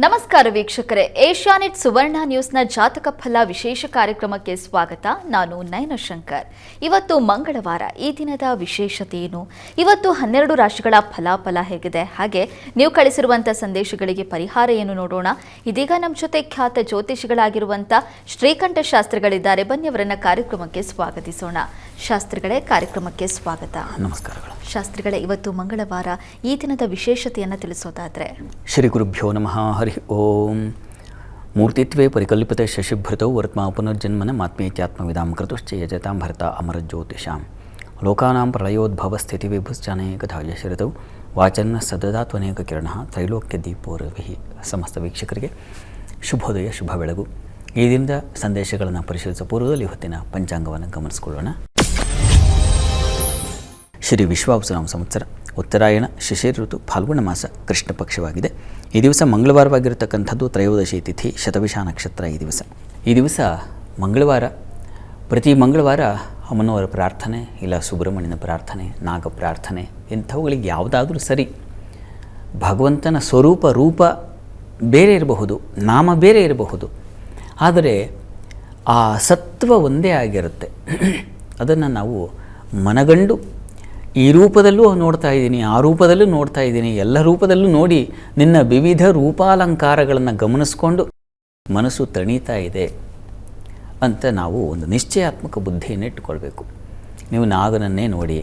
ನಮಸ್ಕಾರ ವೀಕ್ಷಕರೇ, ಏಷ್ಯಾನೆಟ್ ಸುವರ್ಣ ನ್ಯೂಸ್ನ ಜಾತಕ ಫಲ ವಿಶೇಷ ಕಾರ್ಯಕ್ರಮಕ್ಕೆ ಸ್ವಾಗತ. ನಾನು ನಯನ ಶಂಕರ್. ಇವತ್ತು ಮಂಗಳವಾರ. ಈ ದಿನದ ವಿಶೇಷತೆ ಏನು, ಇವತ್ತು 12 ರಾಶಿಗಳ ಫಲಾಫಲ ಹೇಗಿದೆ, ಹಾಗೆ ನೀವು ಕಳಿಸಿರುವಂಥ ಸಂದೇಶಗಳಿಗೆ ಪರಿಹಾರ ಏನು ನೋಡೋಣ. ಇದೀಗ ನಮ್ಮ ಜೊತೆ ಖ್ಯಾತ ಜ್ಯೋತಿಷಿಗಳಾಗಿರುವಂಥ ಶ್ರೀಕಂಠ ಶಾಸ್ತ್ರಿಗಳಿದ್ದಾರೆ. ಬನ್ನಿ ಅವರನ್ನ ಕಾರ್ಯಕ್ರಮಕ್ಕೆ ಸ್ವಾಗತಿಸೋಣ. ಶಾಸ್ತ್ರಿಗಳೇ, ಕಾರ್ಯಕ್ರಮಕ್ಕೆ ಸ್ವಾಗತ. ನಮಸ್ಕಾರಗಳು. ಶಾಸ್ತ್ರಿಗಳೇ, ಇವತ್ತು ಮಂಗಳವಾರ, ಈ ದಿನದ ವಿಶೇಷತೆಯನ್ನು ತಿಳಿಸೋದಾದ್ರೆ? ಶ್ರೀ ಗುರುಭ್ಯೋ ನಮಃ. ಹರಿ ಓಂ. ಮೂರ್ತಿತ್ವೇ ಪರಿಕಲ್ಪಿತ ಶಶಿಭೃತೌ ವರ್ತ್ಮಾ ಪುನರ್ಜನ್ಮನ ಮಾತ್ಮೇತ್ಯಾತ್ಮವಿದಾಂ ಕೃತುಶ್ಚ ಯಜತಾಂ ಭರತ ಅಮರ ಜ್ಯೋತಿಷಾಂ ಲೋಕಾನಾಂ ಪ್ರಳಯೋದ್ಭವ ಸ್ಥಿತಿ ವಿಭುಶ್ಚಾನೇಕಥಾ ಯಶರಿತೌ ವಾಚನ್ನ ಸದದಾತ್ವನೇಕ ಕಿರಣ ತ್ರೈಲೋಕ್ಯ ದೀಪೋರವಿಹಿ. ಸಮಸ್ತ ವೀಕ್ಷಕರಿಗೆ ಶುಭೋದಯ, ಶುಭ ಬೆಳಗು. ಈ ದಿನದ ಸಂದೇಶಗಳನ್ನು ಪರಿಶೀಲಿಸುವ ಪೂರ್ವದಲ್ಲಿ ಹೊತ್ತಿನ ಪಂಚಾಂಗವನ್ನು ಗಮನಿಸಿಕೊಳ್ಳೋಣ. ಶ್ರೀ ವಿಶ್ವಾವಸುನಾಮ ಸಂವತ್ಸರ ಉತ್ತರಾಯಣ ಶಿಶಿರ ಋತು ಫಾಲ್ಗುಣ ಮಾಸ ಕೃಷ್ಣ ಪಕ್ಷವಾಗಿದೆ. ಈ ದಿವಸ ಮಂಗಳವಾರವಾಗಿರತಕ್ಕಂಥದ್ದು ತ್ರಯೋದಶಿ ತಿಥಿ, ಶತವಿಷ ನಕ್ಷತ್ರ. ಈ ದಿವಸ ಮಂಗಳವಾರ. ಪ್ರತಿ ಮಂಗಳವಾರ ಅಮ್ಮನವರ ಪ್ರಾರ್ಥನೆ, ಇಲ್ಲ ಸುಬ್ರಹ್ಮಣ್ಯನ ಪ್ರಾರ್ಥನೆ, ನಾಗ ಪ್ರಾರ್ಥನೆ, ಇಂಥವುಗಳಿಗೆ ಯಾವುದಾದ್ರೂ ಸರಿ. ಭಗವಂತನ ಸ್ವರೂಪ ರೂಪ ಬೇರೆ ಇರಬಹುದು, ನಾಮ ಬೇರೆ ಇರಬಹುದು, ಆದರೆ ಆ ಸತ್ವ ಒಂದೇ ಆಗಿರುತ್ತೆ. ಅದನ್ನು ನಾವು ಮನಗಂಡು ಈ ರೂಪದಲ್ಲೂ ನೋಡ್ತಾ ಇದ್ದೀನಿ, ಆ ರೂಪದಲ್ಲೂ ನೋಡ್ತಾ ಇದ್ದೀನಿ, ಎಲ್ಲ ರೂಪದಲ್ಲೂ ನೋಡಿ ನಿನ್ನ ವಿವಿಧ ರೂಪಾಲಂಕಾರಗಳನ್ನು ಗಮನಿಸ್ಕೊಂಡು ಮನಸ್ಸು ತಣಿತಾ ಇದೆ ಅಂತ ನಾವು ಒಂದು ನಿಶ್ಚಯಾತ್ಮಕ ಬುದ್ಧಿಯನ್ನು ಇಟ್ಟುಕೊಳ್ಬೇಕು. ನೀವು ನಾಗನನ್ನೇ ನೋಡಿ,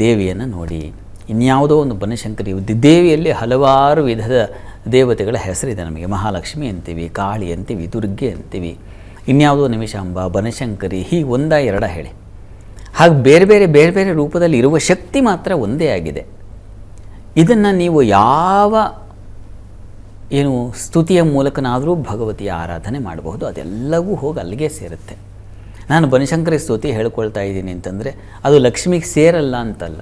ದೇವಿಯನ್ನು ನೋಡಿ, ಇನ್ಯಾವುದೋ ಒಂದು ಬನಶಂಕರಿ ದೇವಿಯಲ್ಲಿ ಹಲವಾರು ವಿಧದ ದೇವತೆಗಳ ಹೆಸರಿದೆ ನಮಗೆ. ಮಹಾಲಕ್ಷ್ಮಿ ಅಂತೀವಿ, ಕಾಳಿ ಅಂತೀವಿ, ದುರ್ಗೆ ಅಂತೀವಿ, ಇನ್ಯಾವುದೋ ನಿಮಿಷಾಂಬ, ಬನಶಂಕರಿ, ಹೀಗೆ ಒಂದ ಎರಡ ಹೇಳಿ. ಹಾಗೆ ಬೇರೆ ಬೇರೆ ರೂಪದಲ್ಲಿ ಇರುವ ಶಕ್ತಿ ಮಾತ್ರ ಒಂದೇ ಆಗಿದೆ. ಇದನ್ನು ನೀವು ಯಾವ ಸ್ತುತಿಯ ಮೂಲಕನಾದರೂ ಭಗವತಿಯ ಆರಾಧನೆ ಮಾಡಬಹುದು. ಅದೆಲ್ಲವೂ ಹೋಗಿ ಅಲ್ಲಿಗೆ ಸೇರುತ್ತೆ. ನಾನು ಬನಶಂಕರಿ ಸ್ತುತಿ ಹೇಳ್ಕೊಳ್ತಾ ಇದ್ದೀನಿ ಅಂತಂದರೆ ಅದು ಲಕ್ಷ್ಮಿಗೆ ಸೇರಲ್ಲ ಅಂತಲ್ಲ,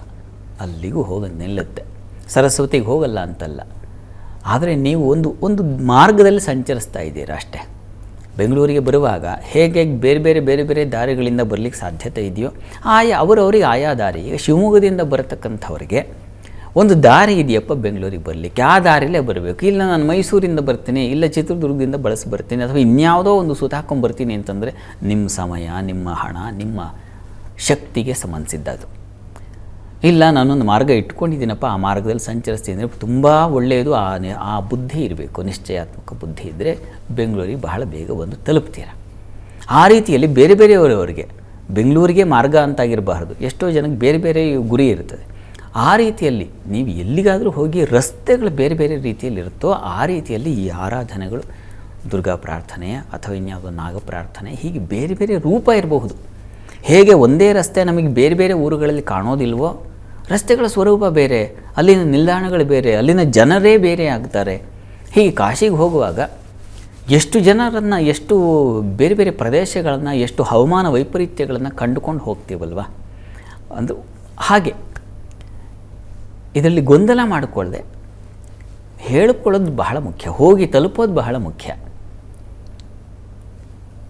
ಅಲ್ಲಿಗೂ ಹೋಗಿ ನಿಲ್ಲುತ್ತೆ. ಸರಸ್ವತಿಗೆ ಹೋಗಲ್ಲ ಅಂತಲ್ಲ. ಆದರೆ ನೀವು ಒಂದು ಮಾರ್ಗದಲ್ಲಿ ಸಂಚರಿಸ್ತಾ ಇದ್ದೀರಾ ಅಷ್ಟೇ. ಬೆಂಗಳೂರಿಗೆ ಬರುವಾಗ ಹೇಗೆ ಬೇರೆ ದಾರಿಗಳಿಂದ ಬರಲಿಕ್ಕೆ ಸಾಧ್ಯತೆ ಇದೆಯೋ ಅವರವರಿಗೆ ಆಯಾ ದಾರಿ. ಈಗ ಶಿವಮೊಗ್ಗದಿಂದ ಬರತಕ್ಕಂಥವ್ರಿಗೆ ಒಂದು ದಾರಿ ಇದೆಯಪ್ಪ ಬೆಂಗಳೂರಿಗೆ ಬರಲಿಕ್ಕೆ, ಆ ದಾರಿಯಲ್ಲೇ ಬರಬೇಕು. ಇಲ್ಲ ನಾನು ಮೈಸೂರಿಂದ ಬರ್ತೀನಿ, ಇಲ್ಲ ಚಿತ್ರದುರ್ಗದಿಂದ ಬರ್ತೀನಿ, ಅಥವಾ ಇನ್ಯಾವುದೋ ಒಂದು ಸುತ್ತಾಕೊಂಡ್ಬರ್ತೀನಿ ಅಂತಂದರೆ ನಿಮ್ಮ ಸಮಯ, ನಿಮ್ಮ ಹಣ, ನಿಮ್ಮ ಶಕ್ತಿಗೆ ಸಂಬಂಧಿಸಿದ್ದದು. ಇಲ್ಲ ನಾನೊಂದು ಮಾರ್ಗ ಇಟ್ಕೊಂಡಿದ್ದೀನಪ್ಪ, ಆ ಮಾರ್ಗದಲ್ಲಿ ಸಂಚರಿಸ್ತೀನಿ ಅಂದರೆ ತುಂಬ ಒಳ್ಳೆಯದು. ಆ ಬುದ್ಧಿ ಇರಬೇಕು. ನಿಶ್ಚಯಾತ್ಮಕ ಬುದ್ಧಿ ಇದ್ದರೆ ಬೆಂಗಳೂರಿಗೆ ಬಹಳ ಬೇಗ ಬಂದು ತಲುಪ್ತೀರ. ಆ ರೀತಿಯಲ್ಲಿ ಬೇರೆಯವರವರಿಗೆ ಬೆಂಗಳೂರಿಗೆ ಮಾರ್ಗ ಅಂತಾಗಿರಬಾರ್ದು. ಎಷ್ಟೋ ಜನಕ್ಕೆ ಬೇರೆ ಗುರಿ ಇರ್ತದೆ. ಆ ರೀತಿಯಲ್ಲಿ ನೀವು ಎಲ್ಲಿಗಾದರೂ ಹೋಗಿ ರಸ್ತೆಗಳು ಬೇರೆ ರೀತಿಯಲ್ಲಿರುತ್ತೋ ಆ ರೀತಿಯಲ್ಲಿ ಈ ಆರಾಧನೆಗಳು, ದುರ್ಗಾ ಪ್ರಾರ್ಥನೆ ಅಥವಾ ಇನ್ಯಾವುದೋ ನಾಗ ಪ್ರಾರ್ಥನೆ, ಹೀಗೆ ಬೇರೆ ರೂಪ ಇರಬಹುದು. ಹೇಗೆ ಒಂದೇ ರಸ್ತೆ ನಮಗೆ ಬೇರೆ ಊರುಗಳಲ್ಲಿ ಕಾಣೋದಿಲ್ವೋ, ರಸ್ತೆಗಳ ಸ್ವರೂಪ ಬೇರೆ, ಅಲ್ಲಿನ ನಿಲ್ದಾಣಗಳು ಬೇರೆ, ಅಲ್ಲಿನ ಜನರೇ ಬೇರೆ ಆಗ್ತಾರೆ. ಹೀಗೆ ಕಾಶಿಗೆ ಹೋಗುವಾಗ ಎಷ್ಟು ಜನರನ್ನು, ಎಷ್ಟು ಬೇರೆ ಪ್ರದೇಶಗಳನ್ನು, ಎಷ್ಟು ಹವಾಮಾನ ವೈಪರೀತ್ಯಗಳನ್ನು ಕಂಡುಕೊಂಡು ಹೋಗ್ತೀವಲ್ವ. ಅಂದು ಹಾಗೆ ಇದರಲ್ಲಿ ಗೊಂದಲ ಮಾಡಿಕೊಳ್ಳದೆ ಹೇಳಿಕೊಳ್ಳೋದು ಬಹಳ ಮುಖ್ಯ, ಹೋಗಿ ತಲುಪೋದು ಬಹಳ ಮುಖ್ಯ.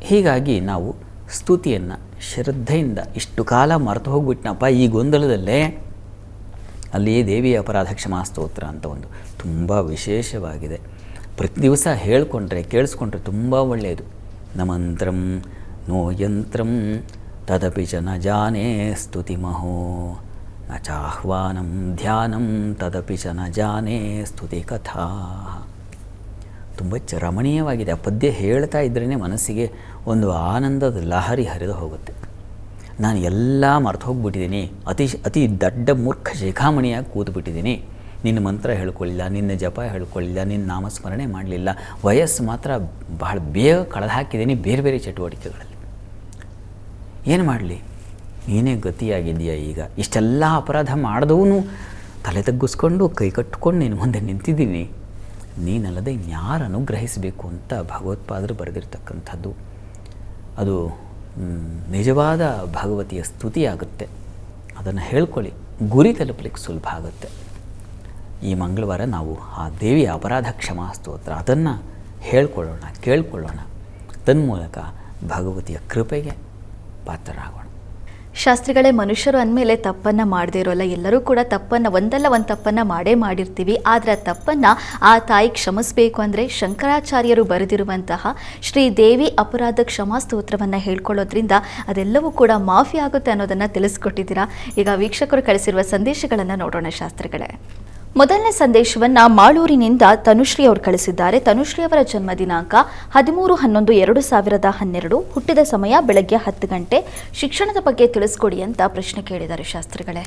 ಹೀಗಾಗಿ ನಾವು ಸ್ತುತಿಯನ್ನು ಶ್ರದ್ಧೆಯಿಂದ ಇಷ್ಟು ಕಾಲ ಮರೆತು ಹೋಗ್ಬಿಟ್ನಪ್ಪ ಈ ಗೊಂದಲದಲ್ಲೇ, ಅಲ್ಲಿ ದೇವಿಯ ಅಪರಾಧ ಕ್ಷಮಾ ಸ್ತೋತ್ರ ಅಂತ ಒಂದು ತುಂಬ ವಿಶೇಷವಾಗಿದೆ. ಪ್ರತಿ ದಿವಸ ಹೇಳಿಕೊಂಡ್ರೆ, ಕೇಳಿಸ್ಕೊಂಡ್ರೆ ತುಂಬ ಒಳ್ಳೆಯದು. ನ ಮಂತ್ರಂ ನೋ ಯಂತ್ರಂ ತದಪಿ ಚ ನ ಜಾನೇ ಸ್ತುತಿಮಹೋ ನ ಚಾಹ್ವಾನಂ ಧ್ಯಾನಂ ತದಪಿ ಚ ನ ಜಾನೇ ಸ್ತುತಿ ಕಥಾ. ತುಂಬ ರಮಣೀಯವಾಗಿದೆ. ಆ ಪದ್ಯ ಹೇಳ್ತಾ ಇದ್ರೇ ಮನಸ್ಸಿಗೆ ಒಂದು ಆನಂದದ ಲಹರಿ ಹರಿದು ಹೋಗುತ್ತೆ. ನಾನು ಎಲ್ಲ ಮರೆತು ಹೋಗ್ಬಿಟ್ಟಿದ್ದೀನಿ, ಅತಿ ದೊಡ್ಡ ಮೂರ್ಖ ಶಿಖಾಮಣಿಯಾಗಿ ಕೂತ್ಬಿಟ್ಟಿದ್ದೀನಿ. ನಿನ್ನ ಮಂತ್ರ ಹೇಳ್ಕೊಳ್ಳಿಲ್ಲ, ನಿನ್ನ ಜಪ ಹೇಳ್ಕೊಳ್ಳಿಲ್ಲ, ನಿನ್ನ ನಾಮಸ್ಮರಣೆ ಮಾಡಲಿಲ್ಲ, ವಯಸ್ಸು ಮಾತ್ರ ಬಹಳ ಬೇಗ ಕಳೆದು ಹಾಕಿದ್ದೀನಿ ಬೇರೆ ಚಟುವಟಿಕೆಗಳಲ್ಲಿ. ಏನು ಮಾಡಲಿ, ನೀನೇ ಗತಿಯಾಗಿದೆಯಾ. ಈಗ ಇಷ್ಟೆಲ್ಲ ಅಪರಾಧ ಮಾಡಿದವನು ತಲೆ ತಗ್ಗಿಸ್ಕೊಂಡು ಕೈ ಕಟ್ಟಿಕೊಂಡು ನಿನ್ನ ಮುಂದೆ ನಿಂತಿದ್ದೀನಿ, ನೀನಲ್ಲದೆ ಇನ್ಯಾರು ಅನುಗ್ರಹಿಸಬೇಕು ಅಂತ ಭಗವತ್ಪಾದರು ಬರೆದಿರ್ತಕ್ಕಂಥದ್ದು. ಅದು ನಿಜವಾದ ಭಗವತಿಯ ಸ್ತುತಿಯಾಗುತ್ತೆ. ಅದನ್ನು ಹೇಳ್ಕೊಳ್ಳಿ, ಗುರಿ ತಲುಪಲಿಕ್ಕೆ ಸುಲಭ ಆಗುತ್ತೆ. ಈ ಮಂಗಳವಾರ ನಾವು ಆ ದೇವಿಯ ಅಪರಾಧ ಕ್ಷಮಾ ಸ್ತೋತ್ರ ಅದನ್ನು ಹೇಳ್ಕೊಳ್ಳೋಣ, ಕೇಳ್ಕೊಳ್ಳೋಣ. ತನ್ಮೂಲಕ ಭಗವತಿಯ ಕೃಪೆಗೆ ಪಾತ್ರರಾಗೋಣ. ಶಾಸ್ತ್ರಿಗಳೇ, ಮನುಷ್ಯರು ಅಂದಮೇಲೆ ತಪ್ಪನ್ನ ಮಾಡದೇ ಇರೋಲ್ಲ. ಎಲ್ಲರೂ ಕೂಡ ತಪ್ಪನ್ನು ಒಂದಲ್ಲ ಒಂದು ತಪ್ಪನ್ನು ಮಾಡೇ ಮಾಡಿರ್ತೀವಿ. ಆದರೆ ಆ ತಪ್ಪನ್ನು ಆ ತಾಯಿ ಕ್ಷಮಿಸಬೇಕು ಅಂದರೆ ಶಂಕರಾಚಾರ್ಯರು ಬರೆದಿರುವಂತಹ ಶ್ರೀ ದೇವಿ ಅಪರಾಧ ಕ್ಷಮಾ ಸ್ತೋತ್ರವನ್ನು ಹೇಳ್ಕೊಳ್ಳೋದ್ರಿಂದ ಅದೆಲ್ಲವೂ ಕೂಡ ಮಾಫಿ ಆಗುತ್ತೆ ಅನ್ನೋದನ್ನು ತಿಳಿಸ್ಕೊಟ್ಟಿದ್ದೀರಾ. ಈಗ ವೀಕ್ಷಕರು ಕಳಿಸಿರುವ ಸಂದೇಶಗಳನ್ನು ನೋಡೋಣ ಶಾಸ್ತ್ರಿಗಳೇ. ಮೊದಲನೇ ಸಂದೇಶವನ್ನ ಮಾಳೂರಿನಿಂದ ತನುಶ್ರೀ ಅವರು ಕಳಿಸಿದ್ದಾರೆ. ತನುಶ್ರೀ ಅವರ ಜನ್ಮ ದಿನಾಂಕ 13/11/2012, ಹುಟ್ಟಿದ ಸಮಯ ಬೆಳಗ್ಗೆ 10 ಗಂಟೆ. ಶಿಕ್ಷಣದ ಬಗ್ಗೆ ತಿಳಿಸ್ಕೊಡಿ ಅಂತ ಪ್ರಶ್ನೆ ಕೇಳಿದ್ದಾರೆ ಶಾಸ್ತ್ರಿಗಳೇ.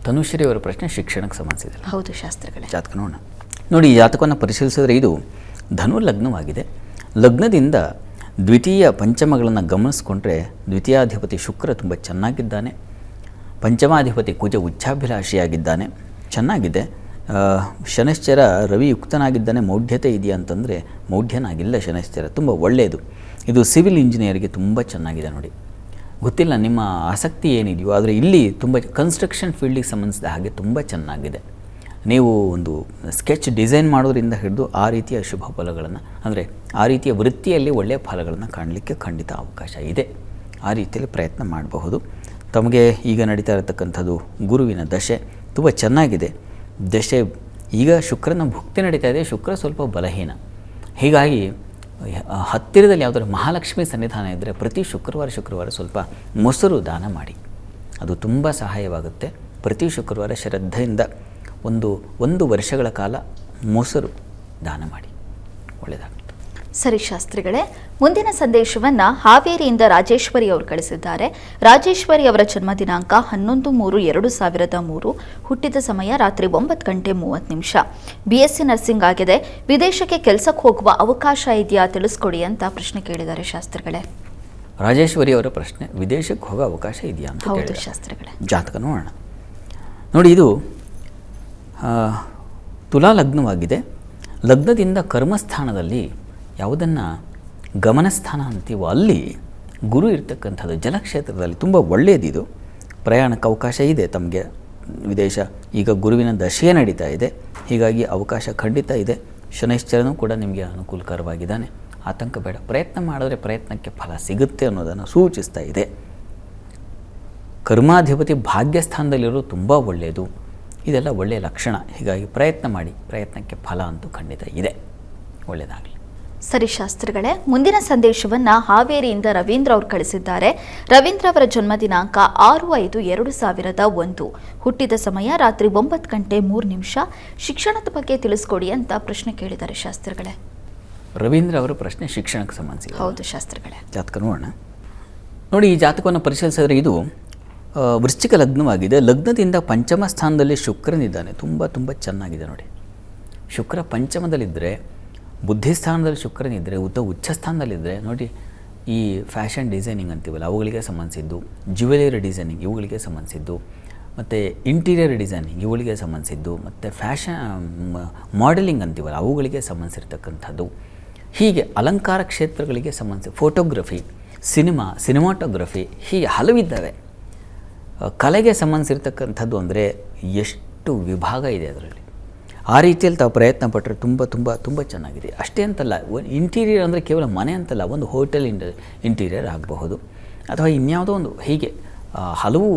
ತನುಶ್ರೀ ಅವರ ಪ್ರಶ್ನೆ ಶಿಕ್ಷಣಕ್ಕೆ ಸಂಬಂಧಿಸಿದೆ. ಹೌದು ಶಾಸ್ತ್ರಿಗಳೇ. ಜಾತಕ ನೋಡೋಣ. ನೋಡಿ, ಈ ಜಾತಕವನ್ನು ಪರಿಶೀಲಿಸಿದ್ರೆ ಇದು ಧನು ಲಗ್ನವಾಗಿದೆ. ಲಗ್ನದಿಂದ ದ್ವಿತೀಯ ಪಂಚಮಗಳನ್ನು ಗಮನಿಸ್ಕೊಂಡ್ರೆ ದ್ವಿತೀಯಾಧಿಪತಿ ಶುಕ್ರ ತುಂಬ ಚೆನ್ನಾಗಿದ್ದಾನೆ. ಪಂಚಮಾಧಿಪತಿ ಕುಜ ಉಚ್ಚಾಭಿಲಾಷಿಯಾಗಿದ್ದಾನೆ, ಚೆನ್ನಾಗಿದೆ. ಶನೈಶ್ಚರ ರವಿ ಯುಕ್ತನಾಗಿದ್ದಾನೆ. ಮೌಢ್ಯತೆ ಇದೆಯಾ ಅಂತಂದರೆ ಮೌಢ್ಯನಾಗಿಲ್ಲ ಶನೈಶ್ಚರ, ತುಂಬ ಒಳ್ಳೆಯದು. ಇದು ಸಿವಿಲ್ ಇಂಜಿನಿಯರ್ಗೆ ತುಂಬ ಚೆನ್ನಾಗಿದೆ. ನೋಡಿ, ಗೊತ್ತಿಲ್ಲ ನಿಮ್ಮ ಆಸಕ್ತಿ ಏನಿದೆಯೋ, ಆದರೆ ಇಲ್ಲಿ ತುಂಬ ಕನ್ಸ್ಟ್ರಕ್ಷನ್ ಫೀಲ್ಡಿಗೆ ಸಂಬಂಧಿಸಿದ ಹಾಗೆ ತುಂಬ ಚೆನ್ನಾಗಿದೆ. ನೀವು ಒಂದು ಸ್ಕೆಚ್ ಡಿಸೈನ್ ಮಾಡೋದ್ರಿಂದ ಹಿಡಿದು ಆ ರೀತಿಯ ಶುಭ ಫಲಗಳನ್ನು, ಅಂದರೆ ಆ ರೀತಿಯ ವೃತ್ತಿಯಲ್ಲಿ ಒಳ್ಳೆಯ ಫಲಗಳನ್ನು ಕಾಣಲಿಕ್ಕೆ ಖಂಡಿತ ಅವಕಾಶ ಇದೆ. ಆ ರೀತಿಯಲ್ಲಿ ಪ್ರಯತ್ನ ಮಾಡಬಹುದು. ತಮಗೆ ಈಗ ನಡೀತಾ ಇರತಕ್ಕಂಥದ್ದು ಗುರುವಿನ ದಶೆ ತುಂಬ ಚೆನ್ನಾಗಿದೆ. ದಶೆ ಈಗ ಶುಕ್ರನ ಭುಕ್ತಿ ನಡೀತಾ ಇದೆ. ಶುಕ್ರ ಸ್ವಲ್ಪ ಬಲಹೀನ. ಹೀಗಾಗಿ ಹತ್ತಿರದಲ್ಲಿ ಯಾವುದಾದ್ರು ಮಹಾಲಕ್ಷ್ಮಿ ಸನ್ನಿಧಾನ ಇದ್ದರೆ ಪ್ರತಿ ಶುಕ್ರವಾರ ಸ್ವಲ್ಪ ಮೊಸರು ದಾನ ಮಾಡಿ, ಅದು ತುಂಬ ಸಹಾಯವಾಗುತ್ತೆ. ಪ್ರತಿ ಶುಕ್ರವಾರ ಶ್ರದ್ಧೆಯಿಂದ ಒಂದು ವರ್ಷಗಳ ಕಾಲ ಮೊಸರು ದಾನ ಮಾಡಿ, ಒಳ್ಳೆಯದಾಗುತ್ತೆ. ಸರಿ ಶಾಸ್ತ್ರಿಗಳೇ, ಮುಂದಿನ ಸಂದೇಶವನ್ನು ಹಾವೇರಿಯಿಂದ ರಾಜೇಶ್ವರಿ ಅವರು ಕಳಿಸಿದ್ದಾರೆ. ರಾಜೇಶ್ವರಿ ಅವರ ಜನ್ಮ ದಿನಾಂಕ 11/3/2003, ಹುಟ್ಟಿದ ಸಮಯ ರಾತ್ರಿ 9 ಗಂಟೆ 30 ನಿಮಿಷ. BSc ನರ್ಸಿಂಗ್ ಆಗಿದೆ. ವಿದೇಶಕ್ಕೆ ಕೆಲಸಕ್ಕೆ ಹೋಗುವ ಅವಕಾಶ ಇದೆಯಾ, ತಿಳಿಸ್ಕೊಡಿ ಅಂತ ಪ್ರಶ್ನೆ ಕೇಳಿದ್ದಾರೆ ಶಾಸ್ತ್ರಿಗಳೇ. ರಾಜೇಶ್ವರಿ ಅವರ ಪ್ರಶ್ನೆ ವಿದೇಶಕ್ಕೆ ಹೋಗೋ ಅವಕಾಶ ಇದೆಯಾ ಅಂತ. ಹೌದು ಶಾಸ್ತ್ರಿಗಳೇ. ಜಾತಕ ನೋಡೋಣ. ನೋಡಿ, ಇದು ತುಲಾ ಲಗ್ನವಾಗಿದೆ. ಲಗ್ನದಿಂದ ಕರ್ಮಸ್ಥಾನದಲ್ಲಿ ಯಾವುದನ್ನು ಗಮನಸ್ಥಾನ ಅಂತೀವೋ ಅಲ್ಲಿ ಗುರು ಇರ್ತಕ್ಕಂಥದ್ದು ಜಲಕ್ಷೇತ್ರದಲ್ಲಿ ತುಂಬ ಒಳ್ಳೆಯದಿದು. ಪ್ರಯಾಣಕ್ಕೆ ಅವಕಾಶ ಇದೆ ತಮಗೆ ವಿದೇಶ. ಈಗ ಗುರುವಿನ ದಶೆ ನಡೀತಾ ಇದೆ, ಹೀಗಾಗಿ ಅವಕಾಶ ಖಂಡಿತ ಇದೆ. ಶನೈಶ್ಚರನೂ ಕೂಡ ನಿಮಗೆ ಅನುಕೂಲಕರವಾಗಿದ್ದಾನೆ. ಆತಂಕ ಬೇಡ. ಪ್ರಯತ್ನ ಮಾಡಿದ್ರೆ ಪ್ರಯತ್ನಕ್ಕೆ ಫಲ ಸಿಗುತ್ತೆ ಅನ್ನೋದನ್ನು ಸೂಚಿಸ್ತಾ ಇದೆ. ಕರ್ಮಾಧಿಪತಿ ಭಾಗ್ಯಸ್ಥಾನದಲ್ಲಿರೋದು ತುಂಬ ಒಳ್ಳೆಯದು. ಇದೆಲ್ಲ ಒಳ್ಳೆಯ ಲಕ್ಷಣ. ಹೀಗಾಗಿ ಪ್ರಯತ್ನ ಮಾಡಿ, ಪ್ರಯತ್ನಕ್ಕೆ ಫಲ ಅಂತೂ ಖಂಡಿತ ಇದೆ. ಒಳ್ಳೆಯದಾಗಲಿ. ಸರಿ ಶಾಸ್ತ್ರಿಗಳೇ, ಮುಂದಿನ ಸಂದೇಶವನ್ನು ಹಾವೇರಿಯಿಂದ ರವೀಂದ್ರ ಅವರು ಕಳಿಸಿದ್ದಾರೆ. ರವೀಂದ್ರ ಅವರ ಜನ್ಮ ದಿನಾಂಕ 6/5/2001, ಹುಟ್ಟಿದ ಸಮಯ ರಾತ್ರಿ 9 ಗಂಟೆ 3 ನಿಮಿಷ. ಶಿಕ್ಷಣದ ಬಗ್ಗೆ ತಿಳಿಸ್ಕೊಡಿ ಅಂತ ಪ್ರಶ್ನೆ ಕೇಳಿದ್ದಾರೆ ಶಾಸ್ತ್ರಿಗಳೇ. ರವೀಂದ್ರ ಅವರ ಪ್ರಶ್ನೆ ಶಿಕ್ಷಣಕ್ಕೆ ಸಂಬಂಧಿಸಿದೆ. ಹೌದು ಶಾಸ್ತ್ರಿಗಳೇ. ಜಾತಕ ನೋಡೋಣ. ನೋಡಿ, ಈ ಜಾತಕವನ್ನು ಪರಿಶೀಲಿಸಿದ್ರೆ ಇದು ವೃಶ್ಚಿಕ ಲಗ್ನವಾಗಿದೆ. ಲಗ್ನದಿಂದ ಪಂಚಮ ಸ್ಥಾನದಲ್ಲಿ ಶುಕ್ರನಿದ್ದಾನೆ. ತುಂಬ ಚೆನ್ನಾಗಿದೆ. ನೋಡಿ, ಶುಕ್ರ ಪಂಚಮದಲ್ಲಿದ್ದರೆ, ಬುದ್ಧಿಸ್ಥಾನದಲ್ಲಿ ಶುಕ್ರನಿದ್ದರೆ, ಉಚ್ಚ ಸ್ಥಾನದಲ್ಲಿದ್ದರೆ, ನೋಡಿ ಈ ಫ್ಯಾಷನ್ ಡಿಸೈನಿಂಗ್ ಅಂತೀವಲ್ಲ ಅವುಗಳಿಗೆ ಸಂಬಂಧಿಸಿದ್ದು, ಜ್ಯುವೆಲರಿ ಡಿಸೈನಿಂಗ್ ಇವುಗಳಿಗೆ ಸಂಬಂಧಿಸಿದ್ದು, ಮತ್ತು ಇಂಟೀರಿಯರ್ ಡಿಸೈನಿಂಗ್ ಇವುಗಳಿಗೆ ಸಂಬಂಧಿಸಿದ್ದು, ಮತ್ತು ಮಾಡೆಲಿಂಗ್ ಅಂತೀವಲ್ಲ ಅವುಗಳಿಗೆ ಸಂಬಂಧಿಸಿರ್ತಕ್ಕಂಥದ್ದು. ಹೀಗೆ ಅಲಂಕಾರ ಕ್ಷೇತ್ರಗಳಿಗೆ ಸಂಬಂಧಿಸಿ ಫೋಟೋಗ್ರಫಿ, ಸಿನಿಮಾಟೋಗ್ರಫಿ ಹೀಗೆ ಹಲವಿದ್ದಾವೆ. ಕಲೆಗೆ ಸಂಬಂಧಿಸಿರ್ತಕ್ಕಂಥದ್ದು ಅಂದರೆ ಎಷ್ಟು ವಿಭಾಗ ಇದೆ ಅದರಲ್ಲಿ. ಆ ರೀತಿಯಲ್ಲಿ ತಾವು ಪ್ರಯತ್ನ ಪಟ್ಟರೆ ತುಂಬ ಚೆನ್ನಾಗಿದೆ. ಅಷ್ಟೇ ಅಂತಲ್ಲ, ಇಂಟೀರಿಯರ್ ಅಂದರೆ ಕೇವಲ ಮನೆ ಅಂತಲ್ಲ, ಒಂದು ಹೋಟೆಲ್ ಇಂಟೀರಿಯರ್ ಆಗಬಹುದು, ಅಥವಾ ಇನ್ಯಾವುದೋ ಒಂದು ಹೀಗೆ ಹಲವು